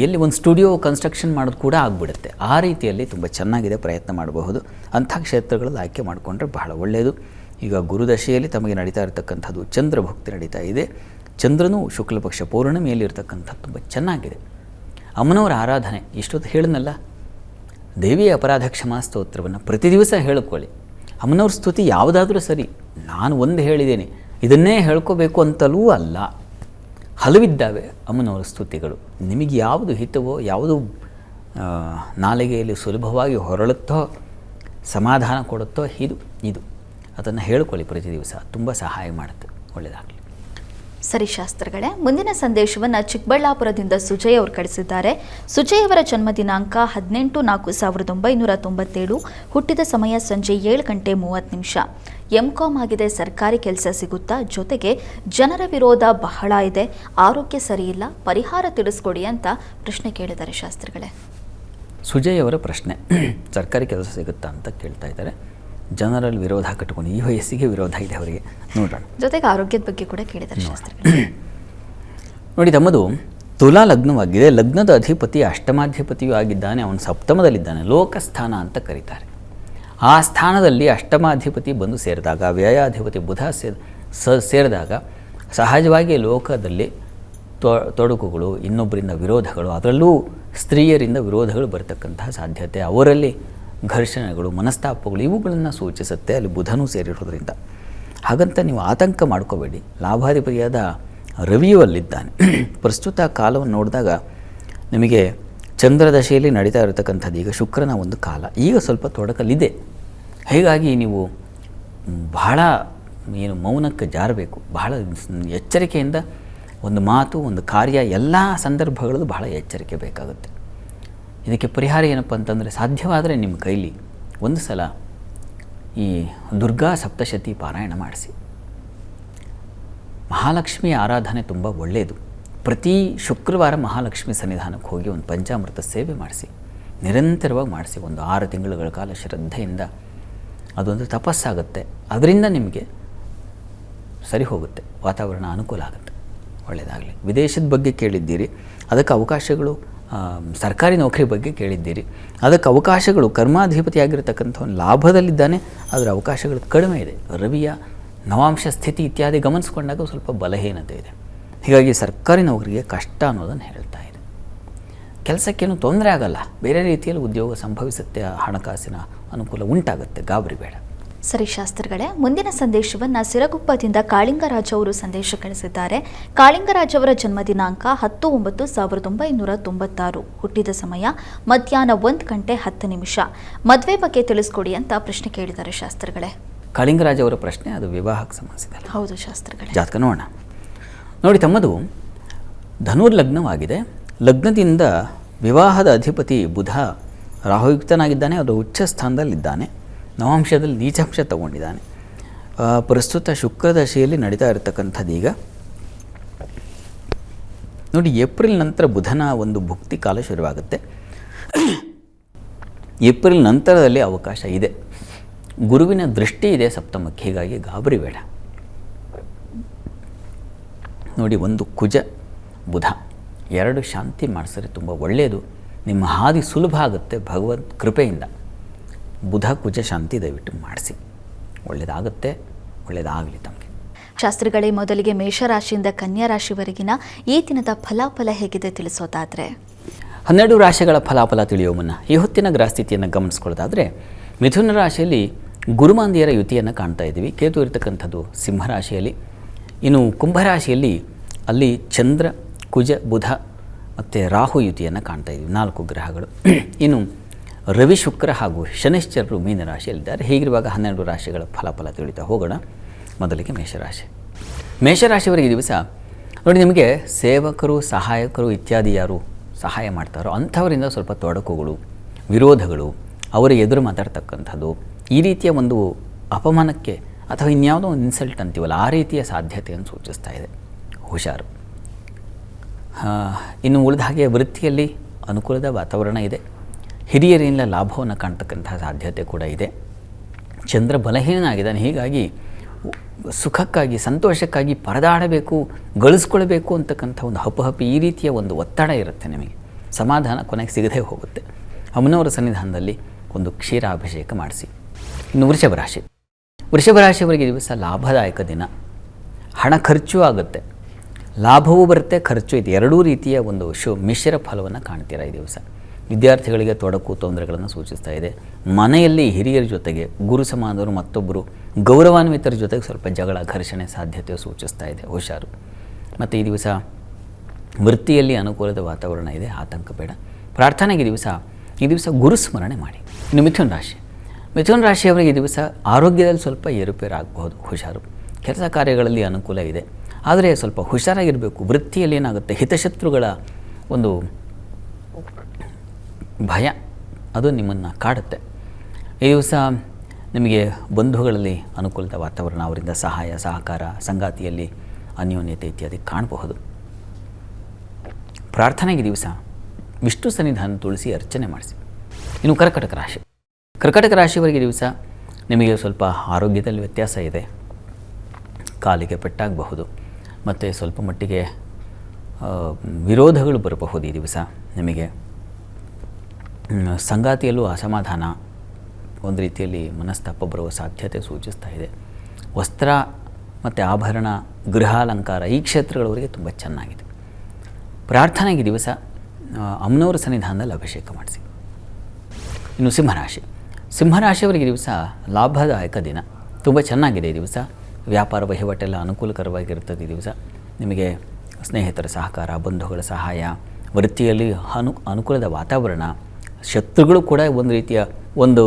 ಎಲ್ಲಿ ಒಂದು ಸ್ಟುಡಿಯೋ ಕನ್ಸ್ಟ್ರಕ್ಷನ್ ಮಾಡೋದು ಕೂಡ ಆಗಿಬಿಡುತ್ತೆ. ಆ ರೀತಿಯಲ್ಲಿ ತುಂಬ ಚೆನ್ನಾಗಿದೆ, ಪ್ರಯತ್ನ ಮಾಡಬಹುದು. ಅಂಥ ಕ್ಷೇತ್ರಗಳಲ್ಲಿ ಆಯ್ಕೆ ಮಾಡಿಕೊಂಡ್ರೆ ಬಹಳ ಒಳ್ಳೆಯದು. ಈಗ ಗುರುದಶೆಯಲ್ಲಿ ತಮಗೆ ನಡೀತಾ ಇರತಕ್ಕಂಥದ್ದು ಚಂದ್ರಭುಕ್ತಿ ನಡೀತಾ ಇದೆ. ಚಂದ್ರನೂ ಶುಕ್ಲ ಪಕ್ಷ ಪೌರ್ಣಮಿಯಲ್ಲಿ ಇರತಕ್ಕಂಥದ್ದು ತುಂಬ ಚೆನ್ನಾಗಿದೆ. ಅಮ್ಮನವರ ಆರಾಧನೆ ಇಷ್ಟೊತ್ತು ಹೇಳಿದ್ನಲ್ಲ, ದೇವಿಯ ಅಪರಾಧ ಕ್ಷಮಾ ಸ್ತೋತ್ರವನ್ನು ಪ್ರತಿ ದಿವಸ ಹೇಳ್ಕೊಳ್ಳಿ. ಅಮ್ಮನವ್ರ ಸ್ತುತಿ ಯಾವುದಾದ್ರೂ ಸರಿ, ನಾನು ಒಂದು ಹೇಳಿದ್ದೇನೆ ಇದನ್ನೇ ಹೇಳ್ಕೋಬೇಕು ಅಂತಲೂ ಅಲ್ಲ, ಹಲವಿದ್ದಾವೆ ಅಮ್ಮನವರ ಸ್ತುತಿಗಳು. ನಿಮಗೆ ಯಾವುದು ಹಿತವೋ, ಯಾವುದು ನಾಲಿಗೆಯಲ್ಲಿ ಸುಲಭವಾಗಿ ಹೊರಳುತ್ತೋ, ಸಮಾಧಾನ ಕೊಡುತ್ತೋ ಇದು ಅದನ್ನು ಹೇಳ್ಕೊಳ್ಳಿ ಪ್ರತಿ ದಿವಸ. ತುಂಬ ಸಹಾಯ ಮಾಡುತ್ತೆ. ಒಳ್ಳೆಯದಾಗಲಿ. ಸರಿ ಶಾಸ್ತ್ರಗಳೇ, ಮುಂದಿನ ಸಂದೇಶವನ್ನು ಚಿಕ್ಕಬಳ್ಳಾಪುರದಿಂದ ಸುಜಯ್ ಅವರು ಕಳಿಸಿದ್ದಾರೆ. ಸುಜಯ್ ಅವರ ಜನ್ಮ ದಿನಾಂಕ 18/4/1997, ಹುಟ್ಟಿದ ಸಮಯ ಸಂಜೆ 7 ಗಂಟೆ 30 ನಿಮಿಷ. MCOM ಆಗಿದೆ. ಸರ್ಕಾರಿ ಕೆಲಸ ಸಿಗುತ್ತಾ? ಜೊತೆಗೆ ಜನರ ವಿರೋಧ ಬಹಳ ಇದೆ, ಆರೋಗ್ಯ ಸರಿಯಿಲ್ಲ, ಪರಿಹಾರ ತಿಳಿಸ್ಕೊಡಿ ಅಂತ ಪ್ರಶ್ನೆ ಕೇಳಿದ್ದಾರೆ ಶಾಸ್ತ್ರಿಗಳೇ. ಸುಜಯ್ ಅವರ ಪ್ರಶ್ನೆ ಸರ್ಕಾರಿ ಕೆಲಸ ಸಿಗುತ್ತಾ ಅಂತ ಕೇಳ್ತಾ ಇದ್ದಾರೆ. ಜನರಲ್ಲಿ ವಿರೋಧ ಕಟ್ಟಿಕೊಂಡು ಈ ವಯಸ್ಸಿಗೆ ವಿರೋಧ ಇದೆ ಅವರಿಗೆ. ನೋಡೋಣ. ಜೊತೆಗೆ ಆರೋಗ್ಯದ ಬಗ್ಗೆ ಕೂಡ ಕೇಳಿದ್ದಾರೆ ಶಾಸ್ತ್ರಿಗಳೇ. ನೋಡಿ, ತಮ್ಮದು ತುಲಾ ಲಗ್ನವಾಗಿದೆ. ಲಗ್ನದ ಅಧಿಪತಿ ಅಷ್ಟಮಾಧಿಪತಿಯೂ ಆಗಿದ್ದಾನೆ, ಅವನು ಸಪ್ತಮದಲ್ಲಿದ್ದಾನೆ, ಲೋಕಸ್ಥಾನ ಅಂತ ಕರೀತಾರೆ. ಆ ಸ್ಥಾನದಲ್ಲಿ ಅಷ್ಟಮಾಧಿಪತಿ ಬಂದು ಸೇರಿದಾಗ, ವ್ಯಯಾಧಿಪತಿ ಬುಧ ಸೇರಿದಾಗ ಸಹಜವಾಗಿ ಲೋಕದಲ್ಲಿ ತೊಡಕುಗಳು, ಇನ್ನೊಬ್ಬರಿಂದ ವಿರೋಧಗಳು, ಅದರಲ್ಲೂ ಸ್ತ್ರೀಯರಿಂದ ವಿರೋಧಗಳು ಬರತಕ್ಕಂತಹ ಸಾಧ್ಯತೆ, ಅವರಲ್ಲಿ ಘರ್ಷಣೆಗಳು, ಮನಸ್ತಾಪಗಳು ಇವುಗಳನ್ನು ಸೂಚಿಸುತ್ತೆ ಅಲ್ಲಿ ಬುಧನೂ ಸೇರಿರೋದ್ರಿಂದ. ಹಾಗಂತ ನೀವು ಆತಂಕ ಮಾಡ್ಕೋಬೇಡಿ. ಲಾಭಾಧಿಪತಿಯಾದ ರವಿಯೂ ಅಲ್ಲಿದ್ದಾನೆ. ಪ್ರಸ್ತುತ ಕಾಲವನ್ನು ನೋಡಿದಾಗ ನಿಮಗೆ ಚಂದ್ರದಶೆಯಲ್ಲಿ ನಡೀತಾ ಇರತಕ್ಕಂಥದ್ದು ಈಗ ಶುಕ್ರನ ಒಂದು ಕಾಲ, ಈಗ ಸ್ವಲ್ಪ ತೊಡಕಲಿದೆ. ಹೀಗಾಗಿ ನೀವು ಬಹಳ ಮೌನಕ್ಕೆ ಜಾರಬೇಕು. ಬಹಳ ಎಚ್ಚರಿಕೆಯಿಂದ ಒಂದು ಮಾತು, ಒಂದು ಕಾರ್ಯ, ಎಲ್ಲ ಸಂದರ್ಭಗಳಲ್ಲೂ ಬಹಳ ಎಚ್ಚರಿಕೆ ಬೇಕಾಗುತ್ತೆ. ಇದಕ್ಕೆ ಪರಿಹಾರ ಏನಪ್ಪ ಅಂತಂದರೆ, ಸಾಧ್ಯವಾದರೆ ನಿಮ್ಮ ಕೈಲಿ ಒಂದು ಸಲ ಈ ದುರ್ಗಾ ಸಪ್ತಶತಿ ಪಾರಾಯಣ ಮಾಡಿಸಿ. ಮಹಾಲಕ್ಷ್ಮಿ ಆರಾಧನೆ ತುಂಬ ಒಳ್ಳೆಯದು. ಪ್ರತಿ ಶುಕ್ರವಾರ ಮಹಾಲಕ್ಷ್ಮಿ ಸನ್ನಿಧಾನಕ್ಕೆ ಹೋಗಿ ಒಂದು ಪಂಚಾಮೃತ ಸೇವೆ ಮಾಡಿಸಿ, ನಿರಂತರವಾಗಿ ಮಾಡಿಸಿ. ಒಂದು 6 ತಿಂಗಳುಗಳ ಕಾಲ ಶ್ರದ್ಧೆಯಿಂದ ಅದೊಂದು ತಪಸ್ಸಾಗುತ್ತೆ. ಅದರಿಂದ ನಿಮಗೆ ಸರಿ ಹೋಗುತ್ತೆ, ವಾತಾವರಣ ಅನುಕೂಲ ಆಗುತ್ತೆ. ಒಳ್ಳೆಯದಾಗಲಿ. ವಿದೇಶದ ಬಗ್ಗೆ ಕೇಳಿದ್ದೀರಿ, ಅದಕ್ಕೆ ಅವಕಾಶಗಳು. ಸರ್ಕಾರಿ ನೌಕರಿ ಬಗ್ಗೆ ಕೇಳಿದ್ದೀರಿ, ಅದಕ್ಕೆ ಅವಕಾಶಗಳು. ಕರ್ಮಾಧಿಪತಿಯಾಗಿರ್ತಕ್ಕಂಥವನು ಲಾಭದಲ್ಲಿದ್ದಾನೆ, ಅದರ ಅವಕಾಶಗಳು ಕಡಿಮೆ ಇದೆ. ರವಿಯ ನವಾಂಶ ಸ್ಥಿತಿ ಇತ್ಯಾದಿ ಗಮನಿಸ್ಕೊಂಡಾಗ ಸ್ವಲ್ಪ ಬಲಹೀನತೆ ಇದೆ. ಹೀಗಾಗಿ ಸರ್ಕಾರಿ ನೌಕರಿಗೆ ಕಷ್ಟ ಅನ್ನೋದನ್ನು ಹೇಳ್ತಾ ಇದೆ. ಕೆಲಸಕ್ಕೇನು ತೊಂದರೆ ಆಗಲ್ಲ, ಬೇರೆ ರೀತಿಯಲ್ಲಿ ಉದ್ಯೋಗ ಸಂಭವಿಸುತ್ತೆ, ಹಣಕಾಸಿನ ಅನುಕೂಲ ಉಂಟಾಗುತ್ತೆ, ಗಾಬರಿ ಬೇಡ. ಸರಿ ಶಾಸ್ತ್ರಿಗಳೇ, ಮುಂದಿನ ಸಂದೇಶವನ್ನು ಸಿರಗುಪ್ಪದಿಂದ ಕಾಳಿಂಗರಾಜ್ ಅವರು ಸಂದೇಶ ಕಳಿಸಿದ್ದಾರೆ. ಕಾಳಿಂಗರಾಜ್ ಅವರ ಜನ್ಮ ದಿನಾಂಕ 10/9/1996, ಹುಟ್ಟಿದ ಸಮಯ ಮಧ್ಯಾಹ್ನ 1:10. ಮದುವೆ ಬಗ್ಗೆ ತಿಳಿಸ್ಕೊಡಿ ಅಂತ ಪ್ರಶ್ನೆ ಕೇಳಿದ್ದಾರೆ ಶಾಸ್ತ್ರಿಗಳೇ. ಕಾಳಿಂಗರಾಜ್ ಅವರ ಪ್ರಶ್ನೆ ಅದು ವಿವಾಹಕ್ಕೆ ಸಂಬಂಧಿಸಿದೆ. ಹೌದು ಶಾಸ್ತ್ರಿಗಳೇ. ಜಾತಕ ನೋಡೋಣ. ನೋಡಿ, ತಮ್ಮದು ಧನುರ್ ಲಗ್ನವಾಗಿದೆ. ಲಗ್ನದಿಂದ ವಿವಾಹದ ಅಧಿಪತಿ ಬುಧ ರಾಹುಯುಕ್ತನಾಗಿದ್ದಾನೆ, ಅದು ಉಚ್ಚ ಸ್ಥಾನದಲ್ಲಿದ್ದಾನೆ, ನವಾಂಶದಲ್ಲಿ ನೀಚಾಂಶ ತಗೊಂಡಿದ್ದಾನೆ. ಪ್ರಸ್ತುತ ಶುಕ್ರದಶೆಯಲ್ಲಿ ನಡೀತಾ ಇರತಕ್ಕಂಥದ್ದು. ಈಗ ನೋಡಿ, ಏಪ್ರಿಲ್ ನಂತರ ಬುಧನ ಒಂದು ಭುಕ್ತಿ ಕಾಲ ಶುರುವಾಗುತ್ತೆ. ಏಪ್ರಿಲ್ ನಂತರದಲ್ಲಿ ಅವಕಾಶ ಇದೆ. ಗುರುವಿನ ದೃಷ್ಟಿ ಇದೆ ಸಪ್ತಮಕ್ಕೆ, ಹೀಗಾಗಿ ಗಾಬರಿ ಬೇಡ. ನೋಡಿ, ಒಂದು ಕುಜ ಬುಧ 2 ಶಾಂತಿ ಮಾಡಿಸಿದ್ರೆ ತುಂಬ ಒಳ್ಳೆಯದು. ನಿಮ್ಮ ಹಾದಿ ಸುಲಭ ಆಗುತ್ತೆ ಭಗವದ್ ಕೃಪೆಯಿಂದ. ಬುಧ ಕುಜ ಶಾಂತಿ ದಯವಿಟ್ಟು ಮಾಡಿಸಿ, ಒಳ್ಳೆಯದಾಗುತ್ತೆ. ಒಳ್ಳೆಯದಾಗಲಿ ತಮಗೆ. ಶಾಸ್ತ್ರಿಗಳೇ, ಮೊದಲಿಗೆ ಮೇಷರಾಶಿಯಿಂದ ಕನ್ಯಾ ರಾಶಿವರೆಗಿನ ಈ ದಿನದ ಫಲಾಫಲ ಹೇಗಿದೆ ತಿಳಿಸೋದಾದರೆ? 12 ರಾಶಿಗಳ ಫಲಾಫಲ ತಿಳಿಯುವ ಮುನ್ನ ಈ ಹೊತ್ತಿನ ಗ್ರಹಸ್ಥಿತಿಯನ್ನು ಗಮನಿಸ್ಕೊಳ್ಳೋದಾದರೆ, ಮಿಥುನ ರಾಶಿಯಲ್ಲಿ ಗುರುಮಾಂದಿಯರ ಯುತಿಯನ್ನು ಕಾಣ್ತಾ ಇದ್ದೀವಿ. ಕೇತು ಇರತಕ್ಕಂಥದ್ದು ಸಿಂಹರಾಶಿಯಲ್ಲಿ. ಇನ್ನು ಕುಂಭರಾಶಿಯಲ್ಲಿ ಅಲ್ಲಿ ಚಂದ್ರ, ಕುಜ, ಬುಧ ಮತ್ತು ರಾಹು ಯುತಿಯನ್ನು ಕಾಣ್ತಾ ಇದ್ದೀವಿ, 4 ಗ್ರಹಗಳು. ಇನ್ನು ರವಿ, ಶುಕ್ರ ಹಾಗೂ ಶನಿಶ್ಚರರು ಮೀನರಾಶಿಯಲ್ಲಿದ್ದಾರೆ. ಹೀಗಿರುವಾಗ 12 ರಾಶಿಗಳ ಫಲಾಫಲ ತಿಳಿತಾ ಹೋಗೋಣ. ಮೊದಲಿಗೆ ಮೇಷರಾಶಿ. ಮೇಷರಾಶಿಯವರಿಗೆ ದಿವಸ ನೋಡಿ, ನಿಮಗೆ ಸೇವಕರು, ಸಹಾಯಕರು ಇತ್ಯಾದಿ ಯಾರು ಸಹಾಯ ಮಾಡ್ತಾರೋ ಅಂಥವರಿಂದ ಸ್ವಲ್ಪ ತೊಡಕುಗಳು, ವಿರೋಧಗಳು, ಅವರ ಎದುರು ಮಾತಾಡ್ತಕ್ಕಂಥದ್ದು, ಈ ರೀತಿಯ ಒಂದು ಅಪಮಾನಕ್ಕೆ ಅಥವಾ ಇನ್ಯಾವುದೋ ಒಂದು ಇನ್ಸಲ್ಟ್ ಅಂತೀವಲ್ಲ, ಆ ರೀತಿಯ ಸಾಧ್ಯತೆಯನ್ನು ಸೂಚಿಸ್ತಾ ಇದೆ. ಹುಷಾರು. ಇನ್ನು ಉಳಿದ ಹಾಗೆ ವೃತ್ತಿಯಲ್ಲಿ ಅನುಕೂಲದ ವಾತಾವರಣ ಇದೆ. ಹಿರಿಯರಿಂದ ಲಾಭವನ್ನು ಕಾಣ್ತಕ್ಕಂಥ ಸಾಧ್ಯತೆ ಕೂಡ ಇದೆ. ಚಂದ್ರ ಬಲಹೀನಾಗಿದ್ದಾನೆ, ಹೀಗಾಗಿ ಸುಖಕ್ಕಾಗಿ, ಸಂತೋಷಕ್ಕಾಗಿ ಪರದಾಡಬೇಕು, ಗಳಿಸ್ಕೊಳ್ಬೇಕು ಅಂತಕ್ಕಂಥ ಒಂದು ಹಪ್ಪಹಪ್ಪಿ, ಈ ರೀತಿಯ ಒಂದು ಒತ್ತಡ ಇರುತ್ತೆ ನಿಮಗೆ. ಸಮಾಧಾನ ಕೊನೆಗೆ ಸಿಗದೇ ಹೋಗುತ್ತೆ. ಅಮ್ಮನವರ ಸನ್ನಿಧಾನದಲ್ಲಿ ಒಂದು ಕ್ಷೀರಾಭಿಷೇಕ ಮಾಡಿಸಿ. ಇನ್ನು ವೃಷಭ ರಾಶಿ. ವೃಷಭ ರಾಶಿಯವರಿಗೆ ದಿವಸ ಲಾಭದಾಯಕ ದಿನ. ಹಣ ಖರ್ಚು ಆಗುತ್ತೆ, ಲಾಭವೂ ಬರುತ್ತೆ, ಖರ್ಚು ಇದೆ. ಎರಡೂ ರೀತಿಯ ಒಂದು ಮಿಶ್ರ ಫಲವನ್ನು ಕಾಣ್ತೀರಾ ಈ ದಿವಸ. ವಿದ್ಯಾರ್ಥಿಗಳಿಗೆ ತೊಡಕು, ತೊಂದರೆಗಳನ್ನು ಸೂಚಿಸ್ತಾ ಇದೆ. ಮನೆಯಲ್ಲಿ ಹಿರಿಯರ ಜೊತೆಗೆ, ಗುರು ಸಮಾನರು ಮತ್ತೊಬ್ಬರು ಗೌರವಾನ್ವಿತರ ಜೊತೆಗೆ ಸ್ವಲ್ಪ ಜಗಳ, ಘರ್ಷಣೆ ಸಾಧ್ಯತೆ ಸೂಚಿಸ್ತಾ ಇದೆ. ಹುಷಾರು. ಮತ್ತು ಈ ದಿವಸ ವೃತ್ತಿಯಲ್ಲಿ ಅನುಕೂಲದ ವಾತಾವರಣ ಇದೆ, ಆತಂಕ ಬೇಡ. ಪ್ರಾರ್ಥನೆಗೆ ಈ ದಿವಸ ಗುರುಸ್ಮರಣೆ ಮಾಡಿ. ಇನ್ನು ಮಿಥುನ ರಾಶಿ. ಮಿಥುನ ರಾಶಿಯವರಿಗೆ ಈ ದಿವಸ ಆರೋಗ್ಯದಲ್ಲಿ ಸ್ವಲ್ಪ ಏರುಪೇರಾಗಬಹುದು, ಹುಷಾರು. ಕೆಲಸ ಕಾರ್ಯಗಳಲ್ಲಿ ಅನುಕೂಲ ಇದೆ, ಆದರೆ ಸ್ವಲ್ಪ ಹುಷಾರಾಗಿರಬೇಕು. ವೃತ್ತಿಯಲ್ಲಿ ಏನಾಗುತ್ತೆ, ಹಿತಶತ್ರುಗಳ ಒಂದು ಭಯ ಅದು ನಿಮ್ಮನ್ನು ಕಾಡುತ್ತೆ. ಈ ದಿವಸ ನಿಮಗೆ ಬಂಧುಗಳಲ್ಲಿ ಅನುಕೂಲದ ವಾತಾವರಣ, ಅವರಿಂದ ಸಹಾಯ ಸಹಕಾರ, ಸಂಗಾತಿಯಲ್ಲಿ ಅನ್ಯೋನ್ಯತೆ ಇತ್ಯಾದಿ ಕಾಣಬಹುದು. ಪ್ರಾರ್ಥನೆಗೆ ದಿವಸ ವಿಷ್ಣು ಸನ್ನಿಧಾನ ತುಳಸಿ ಅರ್ಚನೆ ಮಾಡಿಸಿ. ಇನ್ನು ಕರ್ಕಟಕ ರಾಶಿ. ಕರ್ಕಟಕ ರಾಶಿಯವರಿಗೆ ದಿವಸ ನಿಮಗೆ ಸ್ವಲ್ಪ ಆರೋಗ್ಯದಲ್ಲಿ ವ್ಯತ್ಯಾಸ ಇದೆ. ಕಾಲಿಗೆ ಪೆಟ್ಟಾಗಬಹುದು, ಮತ್ತು ಸ್ವಲ್ಪ ಮಟ್ಟಿಗೆ ವಿರೋಧಗಳು ಬರಬಹುದು ಈ ದಿವಸ ನಿಮಗೆ. ಸಂಗಾತಿಯಲ್ಲೂ ಅಸಮಾಧಾನ, ಒಂದು ರೀತಿಯಲ್ಲಿ ಮನಸ್ತಾಪ ಬರುವ ಸಾಧ್ಯತೆ ಸೂಚಿಸ್ತಾ ಇದೆ. ವಸ್ತ್ರ ಮತ್ತು ಆಭರಣ, ಗೃಹಾಲಂಕಾರ ಈ ಕ್ಷೇತ್ರಗಳವರಿಗೆ ತುಂಬ ಚೆನ್ನಾಗಿದೆ. ಪ್ರಾರ್ಥನೆಗೆ ಈ ದಿವಸ ಅಮ್ಮನವರ ಸನ್ನಿಧಾನದಲ್ಲಿ ಅಭಿಷೇಕ ಮಾಡಿಸಿ. ಇನ್ನು ಸಿಂಹರಾಶಿಯವರಿಗೆ ದಿವಸ ಲಾಭದಾಯಕ ದಿನ, ತುಂಬ ಚೆನ್ನಾಗಿದೆ ಈ ದಿವಸ. ವ್ಯಾಪಾರ ವಹಿವಾಟೆಲ್ಲ ಅನುಕೂಲಕರವಾಗಿರುತ್ತದೆ ಈ ದಿವಸ. ನಿಮಗೆ ಸ್ನೇಹಿತರ ಸಹಕಾರ, ಬಂಧುಗಳ ಸಹಾಯ, ವೃತ್ತಿಯಲ್ಲಿ ಅನುಕೂಲದ ವಾತಾವರಣ, ಶತ್ರುಗಳು ಕೂಡ ಒಂದು ರೀತಿಯ ಒಂದು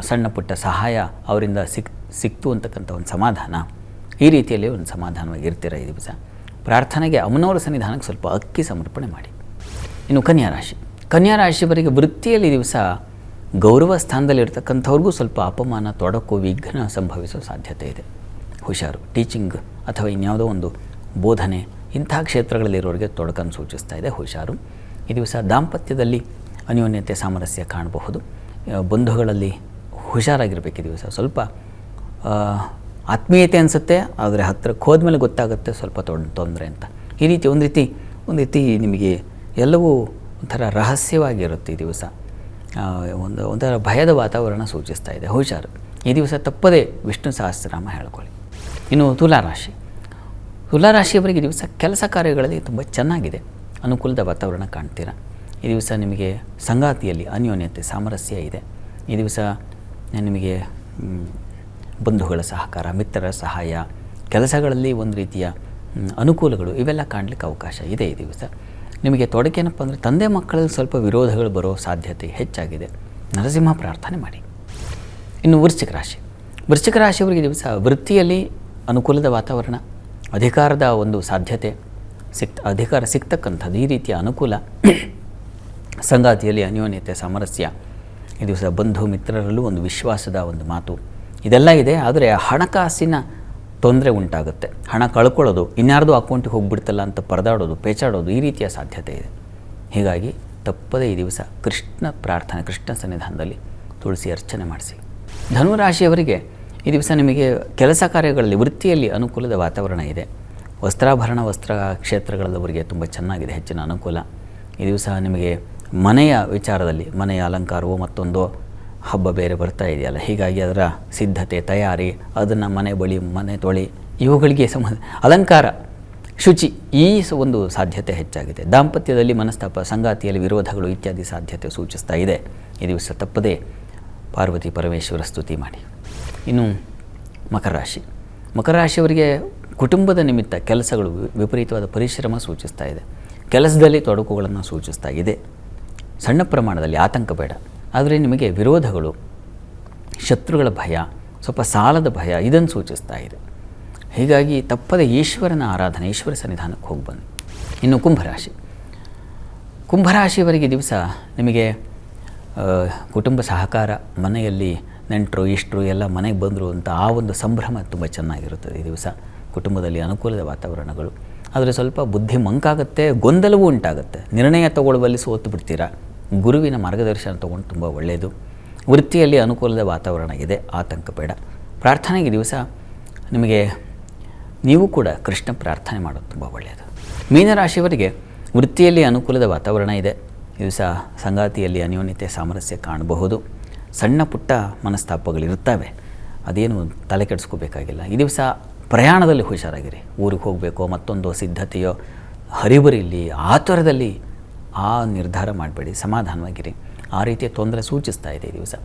ಸಣ್ಣ ಪುಟ್ಟ ಸಹಾಯ ಅವರಿಂದ ಸಿಕ್ತು ಅಂತಕ್ಕಂಥ ಒಂದು ಸಮಾಧಾನ, ಈ ರೀತಿಯಲ್ಲಿ ಒಂದು ಸಮಾಧಾನವಾಗಿರ್ತೀರ ಈ ದಿವಸ. ಪ್ರಾರ್ಥನೆಗೆ ಅಮ್ಮನವರ ಸನ್ನಿಧಾನಕ್ಕೆ ಸ್ವಲ್ಪ ಅಕ್ಕಿ ಸಮರ್ಪಣೆ ಮಾಡಿ. ಇನ್ನು ಕನ್ಯಾ ರಾಶಿಯವರಿಗೆ ವೃತ್ತಿಯಲ್ಲಿ ದಿವಸ ಗೌರವ ಸ್ಥಾನದಲ್ಲಿರ್ತಕ್ಕಂಥವ್ರಿಗೂ ಸ್ವಲ್ಪ ಅಪಮಾನ, ತೊಡಕು, ವಿಘ್ನ ಸಂಭವಿಸೋ ಸಾಧ್ಯತೆ ಇದೆ. ಹುಷಾರು. ಟೀಚಿಂಗ್ ಅಥವಾ ಇನ್ಯಾವುದೋ ಒಂದು ಬೋಧನೆ ಇಂಥ ಕ್ಷೇತ್ರಗಳಲ್ಲಿರೋರಿಗೆ ತೊಡಕನ್ನು ಸೂಚಿಸ್ತಾ ಇದೆ, ಹುಷಾರು. ಈ ದಿವಸ ದಾಂಪತ್ಯದಲ್ಲಿ ಅನ್ಯೋನ್ಯತೆ, ಸಾಮರಸ್ಯ ಕಾಣಬಹುದು. ಬಂಧುಗಳಲ್ಲಿ ಹುಷಾರಾಗಿರಬೇಕು ಈ ದಿವಸ. ಸ್ವಲ್ಪ ಆತ್ಮೀಯತೆ ಅನಿಸುತ್ತೆ, ಆದರೆ ಹತ್ತಿರಕ್ಕೆ ಹೋದ್ಮೇಲೆ ಗೊತ್ತಾಗುತ್ತೆ ಸ್ವಲ್ಪ ತೊಂದರೆ ಅಂತ. ಈ ರೀತಿ ಒಂದು ರೀತಿ ನಿಮಗೆ ಎಲ್ಲವೂ ಒಂಥರ ರಹಸ್ಯವಾಗಿರುತ್ತೆ ಈ ದಿವಸ. ಒಂಥರ ಭಯದ ವಾತಾವರಣ ಸೂಚಿಸ್ತಾ ಇದೆ, ಹುಷಾರು. ಈ ದಿವಸ ತಪ್ಪದೇ ವಿಷ್ಣು ಸಹಸ್ರನಾಮ ಹೇಳ್ಕೊಳ್ಳಿ. ಇನ್ನು ತುಲಾರಾಶಿಯವರಿಗೆ ಈ ದಿವಸ ಕೆಲಸ ಕಾರ್ಯಗಳಲ್ಲಿ ತುಂಬ ಚೆನ್ನಾಗಿದೆ, ಅನುಕೂಲದ ವಾತಾವರಣ ಕಾಣ್ತೀರ. ಈ ದಿವಸ ನಿಮಗೆ ಸಂಗಾತಿಯಲ್ಲಿ ಅನ್ಯೋನ್ಯತೆ, ಸಾಮರಸ್ಯ ಇದೆ. ಈ ದಿವಸ ನಿಮಗೆ ಬಂಧುಗಳ ಸಹಕಾರ, ಮಿತ್ರರ ಸಹಾಯ, ಕೆಲಸಗಳಲ್ಲಿ ಒಂದು ರೀತಿಯ ಅನುಕೂಲಗಳು ಇವೆಲ್ಲ ಕಾಣಲಿಕ್ಕೆ ಅವಕಾಶ ಇದೆ ಈ ದಿವಸ. ನಿಮಗೆ ತೊಡಕೇನಪ್ಪ ಅಂದರೆ ತಂದೆ ಮಕ್ಕಳಲ್ಲಿ ಸ್ವಲ್ಪ ವಿರೋಧಗಳು ಬರೋ ಸಾಧ್ಯತೆ ಹೆಚ್ಚಾಗಿದೆ. ನರಸಿಂಹ ಪ್ರಾರ್ಥನೆ ಮಾಡಿ. ಇನ್ನು ವೃಶ್ಚಿಕ ರಾಶಿಯವರಿಗೆ ದಿವಸ ವೃತ್ತಿಯಲ್ಲಿ ಅನುಕೂಲದ ವಾತಾವರಣ, ಅಧಿಕಾರದ ಒಂದು ಸಾಧ್ಯತೆ ಅಧಿಕಾರ ಸಿಗ್ತಕ್ಕಂಥದ್ದು, ಈ ರೀತಿಯ ಅನುಕೂಲ. ಸಂಗಾತಿಯಲ್ಲಿ ಅನ್ಯೋನ್ಯತೆ, ಸಾಮರಸ್ಯ. ಈ ದಿವಸ ಬಂಧು ಮಿತ್ರರಲ್ಲೂ ಒಂದು ವಿಶ್ವಾಸದ ಒಂದು ಮಾತು ಇದೆಲ್ಲ ಇದೆ. ಆದರೆ ಹಣಕಾಸಿನ ತೊಂದರೆ ಉಂಟಾಗುತ್ತೆ. ಹಣ ಕಳ್ಕೊಳ್ಳೋದು, ಇನ್ಯಾರ್ದು ಅಕೌಂಟಿಗೆ ಹೋಗ್ಬಿಡ್ತಲ್ಲ ಅಂತ ಪರದಾಡೋದು, ಪೇಚಾಡೋದು, ಈ ರೀತಿಯ ಸಾಧ್ಯತೆ ಇದೆ. ಹೀಗಾಗಿ ತಪ್ಪದೇ ಈ ದಿವಸ ಕೃಷ್ಣ ಸನ್ನಿಧಾನದಲ್ಲಿ ತುಳಸಿ ಅರ್ಚನೆ ಮಾಡಿಸಿ. ಧನುರಾಶಿಯವರಿಗೆ ಈ ದಿವಸ ನಿಮಗೆ ಕೆಲಸ ಕಾರ್ಯಗಳಲ್ಲಿ, ವೃತ್ತಿಯಲ್ಲಿ ಅನುಕೂಲದ ವಾತಾವರಣ ಇದೆ. ವಸ್ತ್ರಾಭರಣ, ವಸ್ತ್ರ ಕ್ಷೇತ್ರಗಳವರಿಗೆ ತುಂಬ ಚೆನ್ನಾಗಿದೆ, ಹೆಚ್ಚಿನ ಅನುಕೂಲ. ಈ ದಿವಸ ನಿಮಗೆ ಮನೆಯ ವಿಚಾರದಲ್ಲಿ, ಮನೆಯ ಅಲಂಕಾರವು ಮತ್ತೊಂದು ಹಬ್ಬ ಬೇರೆ ಬರ್ತಾ ಇದೆಯಲ್ಲ, ಹೀಗಾಗಿ ಅದರ ಸಿದ್ಧತೆ, ತಯಾರಿ, ಅದನ್ನು ಮನೆ ತೊಳಿ ಇವುಗಳಿಗೆ ಅಲಂಕಾರ, ಶುಚಿ, ಈ ಒಂದು ಸಾಧ್ಯತೆ ಹೆಚ್ಚಾಗಿದೆ. ದಾಂಪತ್ಯದಲ್ಲಿ ಮನಸ್ತಾಪ, ಸಂಗಾತಿಯಲ್ಲಿ ವಿರೋಧಗಳು ಇತ್ಯಾದಿ ಸಾಧ್ಯತೆ ಸೂಚಿಸ್ತಾ ಇದೆ. ಈ ದಿವಸ ತಪ್ಪದೇ ಪಾರ್ವತಿ ಪರಮೇಶ್ವರ ಸ್ತುತಿ ಮಾಡಿ. ಇನ್ನು ಮಕರ ರಾಶಿಯವರಿಗೆ ಕುಟುಂಬದ ನಿಮಿತ್ತ ಕೆಲಸಗಳು, ವಿಪರೀತವಾದ ಪರಿಶ್ರಮ ಸೂಚಿಸ್ತಾ ಇದೆ. ಕೆಲಸದಲ್ಲಿ ತೊಡಕುಗಳನ್ನು ಸೂಚಿಸ್ತಾ ಇದೆ. ಸಣ್ಣ ಪ್ರಮಾಣದಲ್ಲಿ ಆತಂಕ ಬೇಡ, ಆದರೆ ನಿಮಗೆ ವಿರೋಧಗಳು, ಶತ್ರುಗಳ ಭಯ, ಸ್ವಲ್ಪ ಸಾಲದ ಭಯ ಇದನ್ನು ಸೂಚಿಸ್ತಾ ಇದೆ. ಹೀಗಾಗಿ ತಪ್ಪದೆ ಈಶ್ವರನ ಆರಾಧನೆ, ಈಶ್ವರ ಸನ್ನಿಧಾನಕ್ಕೆ ಹೋಗಿ ಬನ್ನಿ. ಇನ್ನು ಕುಂಭರಾಶಿಯವರಿಗೆ ದಿವಸ ನಿಮಗೆ ಕುಟುಂಬ ಸಹಕಾರ, ಮನೆಯಲ್ಲಿ ನೆಂಟರು ಇಷ್ಟರು ಎಲ್ಲ ಮನೆಗೆ ಬಂದರು ಅಂತ ಆ ಒಂದು ಸಂಭ್ರಮ ತುಂಬ ಚೆನ್ನಾಗಿರುತ್ತದೆ ಈ ದಿವಸ. ಕುಟುಂಬದಲ್ಲಿ ಅನುಕೂಲದ ವಾತಾವರಣಗಳು, ಆದರೆ ಸ್ವಲ್ಪ ಬುದ್ಧಿ ಮಂಕಾಗುತ್ತೆ, ಗೊಂದಲವೂ ಉಂಟಾಗುತ್ತೆ. ನಿರ್ಣಯ ತಗೊಳ್ಳುವಲ್ಲಿ ಸೋತು ಬಿಡ್ತೀರಾ. ಗುರುವಿನ ಮಾರ್ಗದರ್ಶನ ತೊಗೊಂಡು ತುಂಬ ಒಳ್ಳೆಯದು. ವೃತ್ತಿಯಲ್ಲಿ ಅನುಕೂಲದ ವಾತಾವರಣ ಇದೆ, ಆತಂಕ ಬೇಡ. ಪ್ರಾರ್ಥನೆಗೆ ದಿವಸ ನಿಮಗೆ ನೀವು ಕೂಡ ಕೃಷ್ಣ ಪ್ರಾರ್ಥನೆ ಮಾಡೋದು ತುಂಬ ಒಳ್ಳೆಯದು. ಮೀನರಾಶಿಯವರಿಗೆ ವೃತ್ತಿಯಲ್ಲಿ ಅನುಕೂಲದ ವಾತಾವರಣ ಇದೆ. ಈ ದಿವಸ ಸಂಗಾತಿಯಲ್ಲಿ ಅನ್ಯೋನ್ಯತೆ, ಸಾಮರಸ್ಯ ಕಾಣಬಹುದು. ಸಣ್ಣ ಪುಟ್ಟ ಮನಸ್ತಾಪಗಳಿರುತ್ತವೆ, ಅದೇನು ತಲೆ ಕೆಡಿಸ್ಕೋಬೇಕಾಗಿಲ್ಲ. ಈ ದಿವಸ ಪ್ರಯಾಣದಲ್ಲಿ ಹುಷಾರಾಗಿರಿ. ಊರಿಗೆ ಹೋಗಬೇಕೋ, ಮತ್ತೊಂದು ಸಿದ್ಧತೆಯೋ, ಹರಿಬರಿಯಲ್ಲಿ ಆತುರದಲ್ಲಿ ಆ ನಿರ್ಧಾರ ಮಾಡಬೇಡಿ, ಸಮಾಧಾನವಾಗಿರಿ. ಆ ರೀತಿಯ ತೊಂದರೆ ಸೂಚಿಸ್ತಾ ಇದೆ ಈ ದಿವಸ.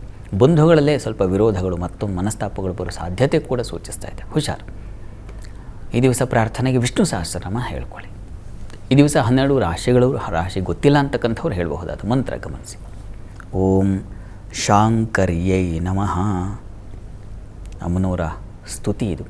ಬಂಧುಗಳಲ್ಲೇ ಸ್ವಲ್ಪ ವಿರೋಧಗಳು, ಮತ್ತೊಂದು ಮನಸ್ತಾಪಗಳು ಬರೋ ಸಾಧ್ಯತೆ ಕೂಡ ಸೂಚಿಸ್ತಾ ಇದೆ, ಹುಷಾರು. ಈ ದಿವಸ ಪ್ರಾರ್ಥನೆಗೆ ವಿಷ್ಣು ಸಹಸ್ರನಾಮ ಹೇಳ್ಕೊಳ್ಳಿ. ಈ ದಿವಸ 12 ರಾಶಿಗಳು, ರಾಶಿ ಗೊತ್ತಿಲ್ಲ ಅಂತಕ್ಕಂಥವ್ರು ಹೇಳಬಹುದಾದ ಮಂತ್ರ ಗಮನಿಸಿ. ಓಂ ಶಾಂಕರ್ಯೈ ನಮಃ. ಅಮ್ಮನವರ ಸ್ತುತಿ ಇದು,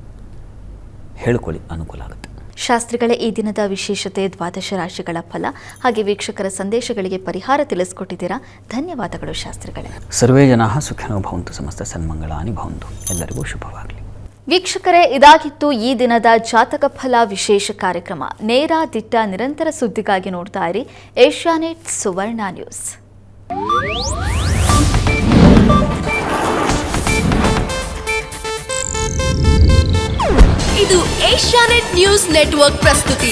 ಹೇಳ್ಕೊಳ್ಳಿ, ಅನುಕೂಲ ಆಗುತ್ತೆ. ಶಾಸ್ತ್ರಿಗಳೇ, ಈ ದಿನದ ವಿಶೇಷತೆ, ದ್ವಾದಶ ರಾಶಿಗಳ ಫಲ ಹಾಗೆ ವೀಕ್ಷಕರ ಸಂದೇಶಗಳಿಗೆ ಪರಿಹಾರ ತಿಳಿಸ್ಕೊಟ್ಟಿದ್ದೀರಾ. ಧನ್ಯವಾದಗಳು ಶಾಸ್ತ್ರಿಗಳೇ. ಸರ್ವೇ ಜನಾಃ ಸುಖಿನೋ ಭವಂತು, ಸಮಸ್ತ ಸನ್ಮಂಗಳಾನಿ ಭವಂತು. ಎಲ್ಲರಿಗೂ ಶುಭವಾಗಲಿ. ವೀಕ್ಷಕರೇ, ಇದಾಗಿತ್ತು ಈ ದಿನದ ಜಾತಕ ಫಲ ವಿಶೇಷ ಕಾರ್ಯಕ್ರಮ. ನೇರ, ದಿಟ್ಟ, ನಿರಂತರ ಸುದ್ದಿಗಾಗಿ ನೋಡ್ತಾ ಇರಿ ಏಷ್ಯಾನೆಟ್ ಸುವರ್ಣ ನ್ಯೂಸ್. ಇದು ಏಷ್ಯಾನೆಟ್ ನ್ಯೂಸ್ ನೆಟ್ವರ್ಕ್ ಪ್ರಸ್ತುತಿ.